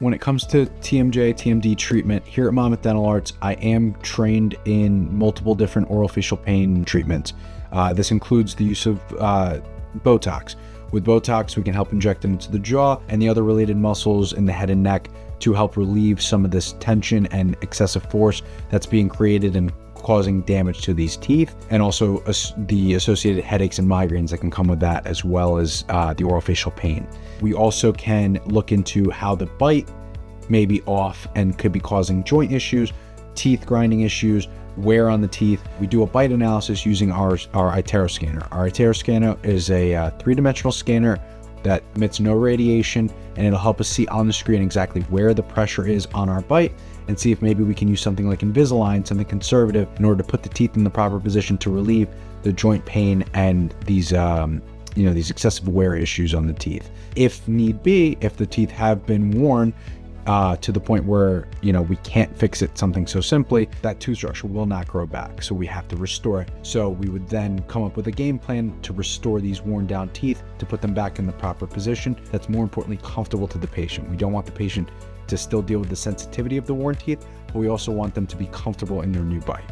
When it comes to TMJ, TMD treatment, here at Monmouth Dental Arts, I am trained in multiple different oral facial pain treatments. This includes the use of Botox. With Botox, we can help inject it into the jaw and the other related muscles in the head and neck to help relieve some of this tension and excessive force that's being created and causing damage to these teeth, and also the associated headaches and migraines that can come with that, as well as the oral facial pain. We also can look into how the bite may be off and could be causing joint issues, teeth grinding issues, wear on the teeth. We do a bite analysis using our iTero scanner. Our iTero scanner is a three-dimensional scanner that emits no radiation, and it'll help us see on the screen exactly where the pressure is on our bite and see if maybe we can use something like Invisalign, something conservative, in order to put the teeth in the proper position to relieve the joint pain and these these excessive wear issues on the teeth. If need be, if the teeth have been worn to the point where we can't fix it something so simply, that tooth structure will not grow back, so we have to restore it. So we would then come up with a game plan to restore these worn down teeth, to put them back in the proper position that's more importantly comfortable to the patient. We don't want the patient to still deal with the sensitivity of the worn teeth, but we also want them to be comfortable in their new bite.